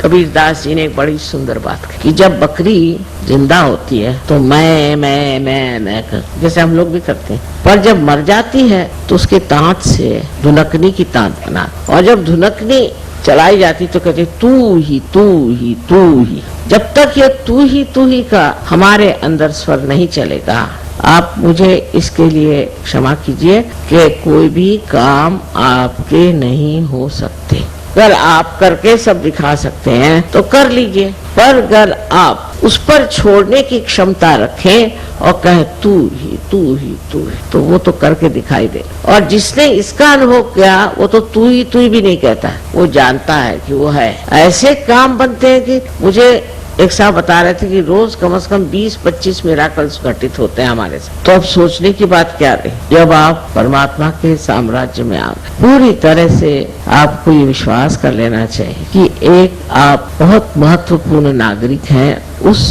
कबीरदास जी ने एक बड़ी सुंदर बात कही कि जब बकरी जिंदा होती है तो मैं कर, जैसे हम लोग भी करते हैं, पर जब मर जाती है तो उसके दांत से धुनकनी की तान बना, और जब धुनकनी चलाई जाती तो कहते तू ही तू ही तू ही। जब तक ये तू ही का हमारे अंदर स्वर नहीं चलेगा, आप मुझे इसके लिए क्षमा कीजिए कि कोई भी काम आपके नहीं हो सकते। अगर आप करके सब दिखा सकते हैं तो कर लीजिए, पर अगर आप उस पर छोड़ने की क्षमता रखें और कहें तू ही तू ही तू ही, तो वो तो करके दिखाई दे। और जिसने इसका अनुभव किया वो तो तू ही भी नहीं कहता, वो जानता है कि वो है। ऐसे काम बनते हैं कि मुझे एक साहब बता रहे थे कि रोज कम से कम 20-25 मिराकल्स घटित होते हैं हमारे साथ। तो अब सोचने की बात क्या रही, जब आप परमात्मा के साम्राज्य में आ गए, पूरी तरह से आपको ये विश्वास कर लेना चाहिए कि एक आप बहुत महत्वपूर्ण नागरिक हैं उस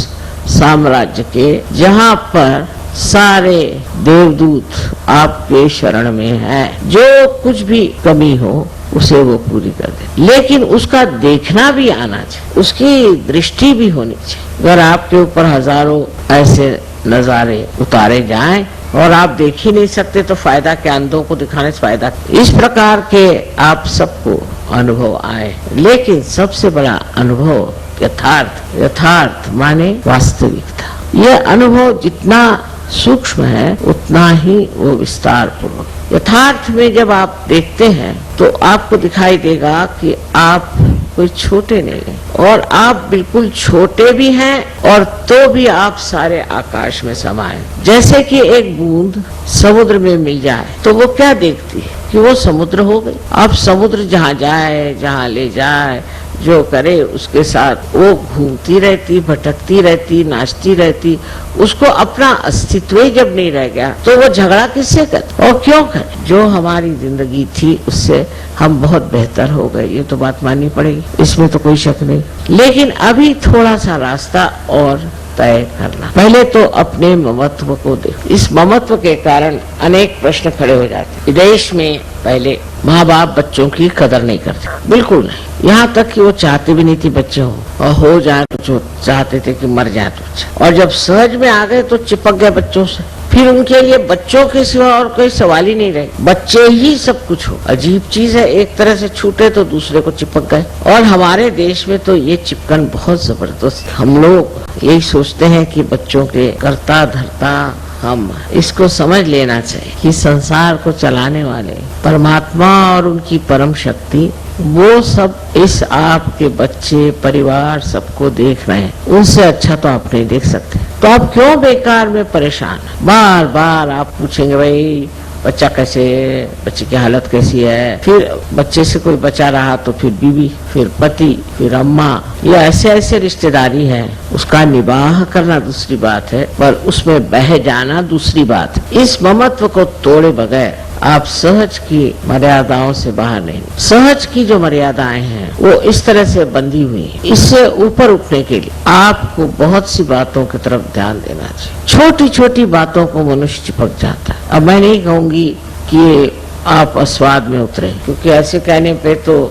साम्राज्य के, जहाँ पर सारे देवदूत आपके शरण में हैं। जो कुछ भी कमी हो उसे वो पूरी कर दे, लेकिन उसका देखना भी आना चाहिए, उसकी दृष्टि भी होनी चाहिए। अगर आपके ऊपर हजारों ऐसे नजारे उतारे जाएं और आप देख ही नहीं सकते तो फायदा क्या, अंधों को दिखाने से फायदा। इस प्रकार के आप सबको अनुभव आए, लेकिन सबसे बड़ा अनुभव यथार्थ माने वास्तविकता। यह अनुभव जितना सूक्ष्म है उतना ही वो विस्तार पूर्वक। यथार्थ में जब आप देखते हैं तो आपको दिखाई देगा कि आप कोई छोटे नहीं हैं, और आप बिल्कुल छोटे भी हैं और तो भी आप सारे आकाश में समाये। जैसे कि एक बूंद समुद्र में मिल जाए तो वो क्या देखती है कि वो समुद्र हो गई। अब समुद्र जहाँ जाए, जहाँ ले जाए, जो करे उसके साथ वो घूमती रहती, भटकती रहती, नाचती रहती। उसको अपना अस्तित्व ही जब नहीं रह गया तो वो झगड़ा किससे करे और क्यों करे। जो हमारी जिंदगी थी उससे हम बहुत बेहतर हो गए, ये तो बात माननी पड़ेगी, इसमें तो कोई शक नहीं। लेकिन अभी थोड़ा सा रास्ता और तय करना। पहले तो अपने ममत्व को देखो। इस ममत्व के कारण अनेक प्रश्न खड़े हो जाते। विदेश में पहले माँ बाप बच्चों की कदर नहीं करते, बिल्कुल नहीं। यहाँ तक कि वो चाहते भी नहीं थी बच्चे हो, और हो जाए तो जो चाहते थे कि मर जाए तो अच्छा। और जब सहज में आ गए तो चिपक गए बच्चों से, फिर उनके लिए बच्चों के सिवा और कोई सवाल ही नहीं रहे, बच्चे ही सब कुछ हो। अजीब चीज है, एक तरह से छूटे तो दूसरे को चिपक गए। और हमारे देश में तो ये चिपकन बहुत जबरदस्त। हम लोग यही सोचते हैं कि बच्चों के करता धरता हम, इसको समझ लेना चाहिए कि संसार को चलाने वाले परमात्मा और उनकी परम शक्ति, वो सब इस आपके बच्चे परिवार सबको देख रहे हैं। उनसे अच्छा तो आप नहीं देख सकते, तो आप क्यों बेकार में परेशान। बार बार आप पूछेंगे भाई बच्चा कैसे है, बच्चे की हालत कैसी है। फिर बच्चे से कोई बचा रहा तो फिर बीवी, फिर पति, फिर अम्मा, ये ऐसे ऐसे रिश्तेदारी है। उसका निबाह करना दूसरी बात है, पर उसमें बह जाना दूसरी बात है। इस ममत्व को तोड़े बगैर आप सहज की मर्यादाओं से बाहर नहीं। सहज की जो मर्यादाएं हैं वो इस तरह से बंधी हुई है। इससे ऊपर उठने के लिए आपको बहुत सी बातों की तरफ ध्यान देना चाहिए। छोटी छोटी बातों को मनुष्य चिपक जाता है। अब मैं नहीं कहूंगी कि आप अस्वाद में उतरे, क्योंकि ऐसे कहने पे तो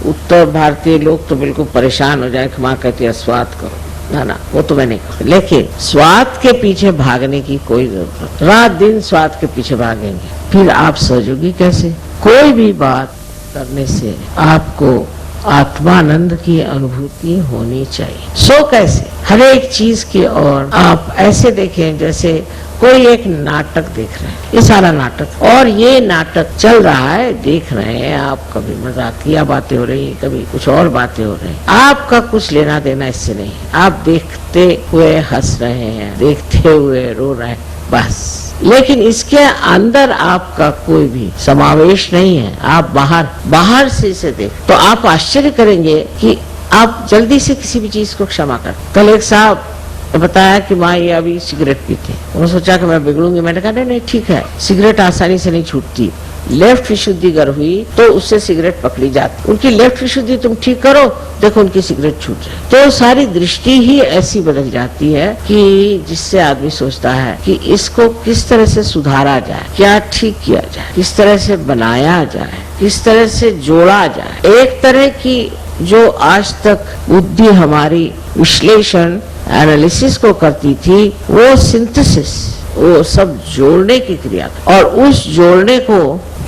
उत्तर भारतीय लोग तो बिल्कुल परेशान हो जाए कि माँ कहती है स्वाद करो, ना वो तो मैं नहीं कहूँ। लेकिन स्वाद के पीछे भागने की कोई जरूरत, रात दिन स्वाद के पीछे भागेंगे फिर आप सहयोगी कैसे। कोई भी बात करने से आपको आत्मानंद की अनुभूति होनी चाहिए। सो कैसे, हर एक चीज की ओर आप ऐसे देखें जैसे कोई एक नाटक देख रहे हैं। ये सारा नाटक, और ये नाटक चल रहा है, देख रहे हैं आप। कभी मजाकिया बातें हो रही, कभी कुछ और बातें हो रही। आपका कुछ लेना देना इससे नहीं। आप देखते हुए हंस रहे हैं, देखते हुए रो रहे हैं, बस। लेकिन इसके अंदर आपका कोई भी समावेश नहीं है। आप बाहर से इसे देख तो आप आश्चर्य करेंगे कि आप जल्दी से किसी भी चीज को क्षमा कर। कल एक साहब बताया कि माँ ये अभी सिगरेट पीते, उन्होंने सोचा कि मैं बिगड़ूंगी। मैंने कहा नहीं ठीक है, सिगरेट आसानी से नहीं छूटती। लेफ्ट विशुद्धि अगर हुई तो उससे सिगरेट पकड़ी जाती। उनकी लेफ्ट विशुद्धि तुम ठीक करो, देखो उनकी सिगरेट छूट जाए। तो सारी दृष्टि ही ऐसी बदल जाती है कि जिससे आदमी सोचता है कि इसको किस तरह से सुधारा जाए, क्या ठीक किया जाए, किस तरह से बनाया जाए, किस तरह से जोड़ा जाए। एक तरह की जो आज तक बुद्धि हमारी विश्लेषण एनालिसिस को करती थी, वो सिंथेसिस, वो सब जोड़ने की क्रिया, और उस जोड़ने को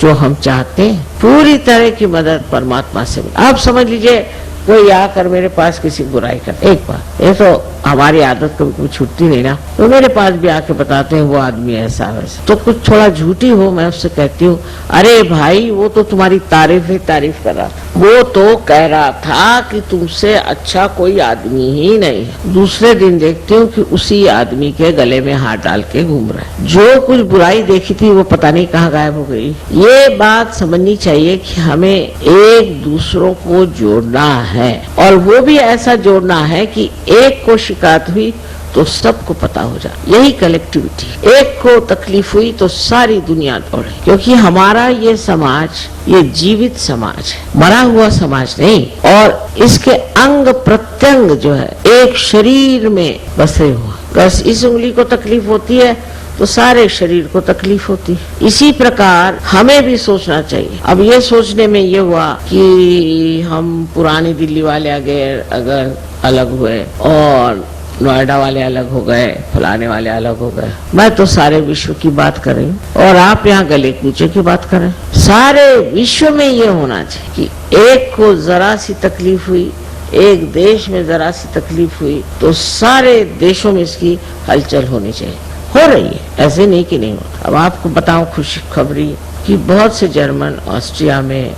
जो हम चाहते हैं पूरी तरह की मदद परमात्मा से। आप समझ लीजिए कोई आकर मेरे पास किसी बुराई कर, एक बार ये तो हमारी आदत कभी छूटती नहीं ना, तो मेरे पास भी आके बताते हैं वो आदमी ऐसा वैसा, तो कुछ थोड़ा झूठी हो मैं उससे कहती हूँ, अरे भाई वो तो तुम्हारी तारीफ ही तारीफ कर रहा था, वो तो कह रहा था कि तुमसे अच्छा कोई आदमी ही नहीं है। दूसरे दिन देखती हूँ कि उसी आदमी के गले में हाथ डाल के घूम रहा है। जो कुछ बुराई देखी थी वो पता नहीं कहाँ गायब हो गई। ये बात समझनी चाहिए कि हमें एक दूसरों को जोड़ना है, और वो भी ऐसा जोड़ना है कि एक को शिकायत हुई तो सबको पता हो जाए, यही कलेक्टिविटी। एक को तकलीफ हुई तो सारी दुनिया दौड़े, क्योंकि हमारा ये समाज ये जीवित समाज है, मरा हुआ समाज नहीं, और इसके अंग प्रत्यंग जो है एक शरीर में बसे हुआ। बस इस उंगली को तकलीफ होती है तो सारे शरीर को तकलीफ होती है। इसी प्रकार हमें भी सोचना चाहिए। अब ये सोचने में ये हुआ कि हम पुरानी दिल्ली वाले अगर अलग हुए और नोएडा वाले अलग हो गए, फलाने वाले अलग हो गए, मैं तो सारे विश्व की बात कर रही हूँ और आप यहाँ गले कूचे की बात करें। सारे विश्व में ये होना चाहिए कि एक को जरा सी तकलीफ हुई, एक देश में जरा सी तकलीफ हुई तो सारे देशों में इसकी हलचल होनी चाहिए। हो रही है, ऐसे नहीं कि नहीं होता। अब आपको बताऊं खुशी खबरी कि बहुत से जर्मन ऑस्ट्रिया में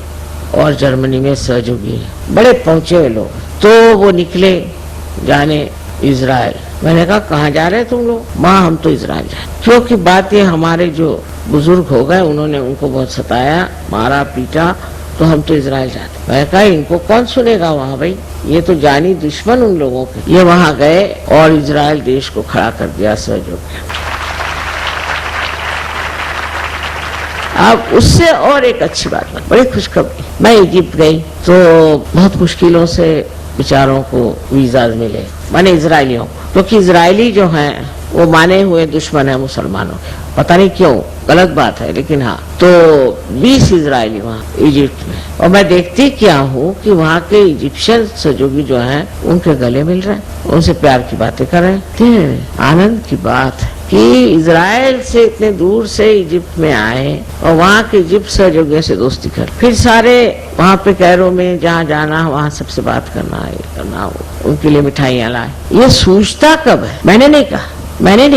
और जर्मनी में सहयोगी हैं, बड़े पहुंचे हुए लोग, तो वो निकले जाने इजराइल। मैंने कहा कहाँ जा रहे तुम लोग? माँ हम तो इजराइल जा रहे, क्योंकि बात ये हमारे जो बुजुर्ग हो गए उन्होंने उनको बहुत सताया, मारा पीटा, तो हम तो इजराइल जाते। मैंने कहा इनको कौन सुनेगा वहाँ भाई, ये तो जानी दुश्मन उन लोगों के। ये वहाँ गए और इजराइल देश को खड़ा कर दिया सहयोग। अब उससे और एक अच्छी बात, बड़ी खुशखबरी, मैं इजिप्ट गई तो बहुत मुश्किलों से बेचारों को वीजा मिले, माने इजरायलियों, क्योंकि इजरायली जो हैं वो माने हुए दुश्मन है मुसलमानों के, पता नहीं क्यों, गलत बात है लेकिन हाँ। तो 20 इजरायली वहाँ इजिप्ट में, और मैं देखती क्या हूँ कि वहाँ के इजिप्शियन सहयोगी जो हैं उनके गले मिल रहे हैं, उनसे प्यार की बातें कर रहे हैं। आनंद की बात है कि इजराइल से इतने दूर से इजिप्ट में आए और वहाँ के इजिप्ट सहयोगियों से दोस्ती कर, फिर सारे वहाँ पे कैरो में जहाँ जाना वहाँ सबसे बात करना, ये करना, उनके लिए मिठाइयाँ लाए। ये सूझता कब है? मैंने नहीं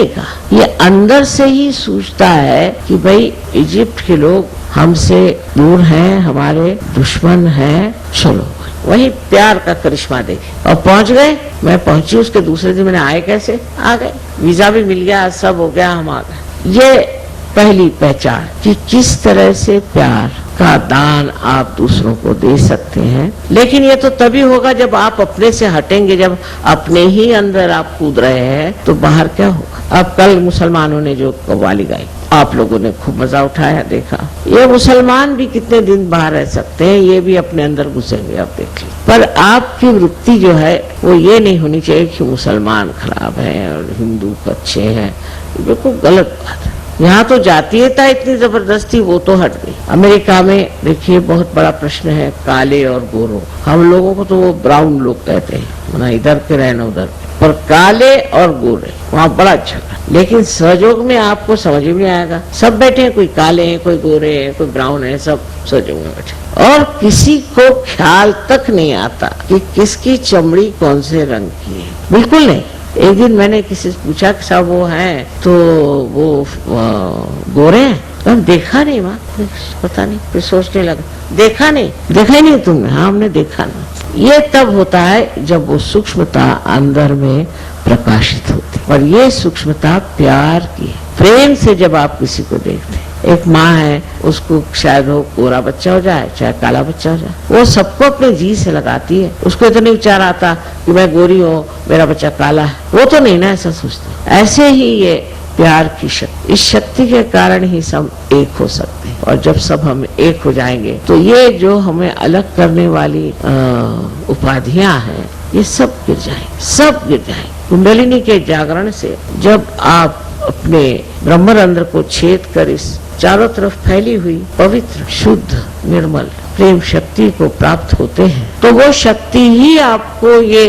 कहा, ये अंदर से ही सूझता है कि भाई इजिप्ट के लोग हमसे दूर हैं, हमारे दुश्मन हैं, चलो वही प्यार का करिश्मा देखे। और पहुंच गए, मैं पहुंची, उसके दूसरे दिन मैंने आए कैसे आ गए, वीजा भी मिल गया, सब हो गया, हम आ गए। ये पहली पहचान कि किस तरह से प्यार का दान आप दूसरों को दे सकते हैं। लेकिन ये तो तभी होगा जब आप अपने से हटेंगे, जब अपने ही अंदर आप कूद रहे हैं तो बाहर क्या होगा। अब कल मुसलमानों ने जो कव्वाली गाई, आप लोगों ने खूब मजा उठाया, देखा। ये मुसलमान भी कितने दिन बाहर रह सकते हैं, ये भी अपने अंदर घुसेंगे, आप देख लीजिए। पर आपकी वृत्ति जो है वो ये नहीं होनी चाहिए कि मुसलमान खराब है और हिंदू अच्छे हैं, बिल्कुल गलत बात है। यहाँ तो जातीयता इतनी जबरदस्ती, वो तो हट गई। अमेरिका में देखिए बहुत बड़ा प्रश्न है काले और गोरों, हम लोगों को तो वो ब्राउन लोग कहते हैं, ना इधर के रहे ना उधर, पर काले और गोरे वहाँ बड़ा झगड़ा। लेकिन सहयोग में आपको समझ में आएगा, सब बैठे हैं, कोई काले हैं, कोई गोरे हैं, कोई ब्राउन है, सब सहयोग में बैठे, और किसी को ख्याल तक नहीं आता कि किसकी चमड़ी कौन से रंग की है, बिल्कुल नहीं। एक दिन मैंने किसी से पूछा कि साहब वो हैं तो वो गोरे हैं, तो हम देखा नहीं, वहाँ पता नहीं, फिर सोचने लगा देखा ही नहीं तुमने? हाँ हमने देखा नहीं। ये तब होता है जब वो सूक्ष्मता अंदर में प्रकाशित होती, और ये सूक्ष्मता प्यार की, प्रेम से जब आप किसी को देखते हैं। एक माँ है, उसको शायद वो गोरा बच्चा हो जाए चाहे काला बच्चा हो जाए, वो सबको अपने जी से लगाती है, उसको तो नहीं विचार आता कि मैं गोरी हूँ मेरा बच्चा काला है, वो तो नहीं ना ऐसा सोचता। ऐसे ही ये प्यार की शक्ति, इस शक्ति के कारण ही सब एक हो सकते हैं, और जब सब हम एक हो जाएंगे तो ये जो हमें अलग करने वाली उपाधियां हैं ये सब गिर जाएंगे। कुंडलिनी के जागरण से जब आप अपने ब्रह्मरंध्र को छेद कर इस चारों तरफ फैली हुई पवित्र शुद्ध निर्मल प्रेम शक्ति को प्राप्त होते हैं तो वो शक्ति ही आपको ये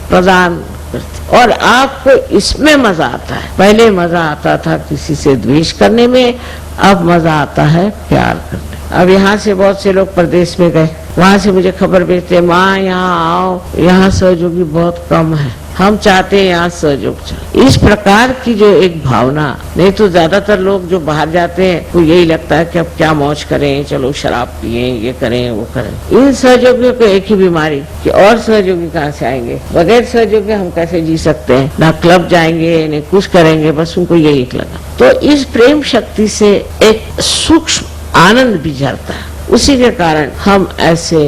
प्रदान करती और आपको इसमें मजा आता है। पहले मजा आता था किसी से द्वेष करने में, अब मजा आता है प्यार करने। अब यहाँ से बहुत से लोग प्रदेश में गए, वहाँ से मुझे खबर भेजते, माँ यहाँ आओ, यहाँ सहयोगी बहुत कम है, हम चाहते हैं यहाँ सहयोग चले। इस प्रकार की जो एक भावना, नहीं तो ज्यादातर लोग जो बाहर जाते हैं वो यही लगता है कि अब क्या मौज करें, चलो शराब पिए, ये करें वो करें। इन सहयोगियों को एक ही बीमारी कि और सहयोगी कहाँ से आएंगे, बगैर सहयोगी हम कैसे जी सकते हैं, ना क्लब जाएंगे न कुछ करेंगे, बस उनको यही लगा। तो इस प्रेम शक्ति से एक सूक्ष्म आनंद भी झरता है। उसी के कारण हम ऐसे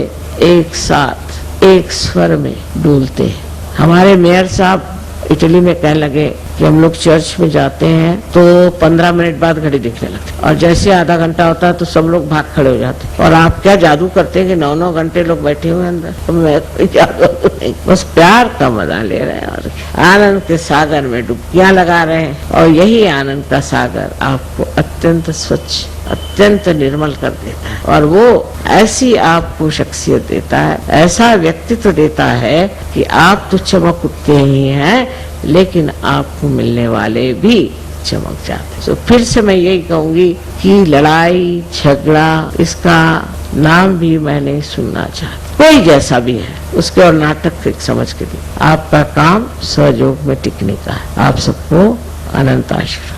एक साथ एक स्वर में डूलते हैं। हमारे मेयर साहब इटली में कहने लगे कि हम लोग चर्च में जाते हैं तो 15 मिनट बाद घड़ी दिखने लगती और जैसे आधा घंटा होता है तो सब लोग भाग खड़े हो जाते हैं। और आप क्या जादू करते हैं कि 9-9 घंटे लोग बैठे हुए अंदर? तो मैं कोई जादू नहीं, बस प्यार का मजा ले रहे हैं और आनंद के सागर में डुबकियां लगा रहे हैं। और यही आनंद का सागर आपको अत्यंत स्वच्छ, अत्यंत निर्मल कर देता है और वो ऐसी आपको शख्सियत देता है, ऐसा व्यक्तित्व देता है कि आप तो चमक उठते ही हैं, लेकिन आपको मिलने वाले भी चमक जाते हैं। तो फिर से मैं यही कहूंगी कि लड़ाई झगड़ा इसका नाम भी मैं नहीं सुनना चाहती। कोई जैसा भी है उसके और नाटक समझ के दी। आपका काम सहयोग में टिकने का है। आप सबको अनंत आशीर्वाद।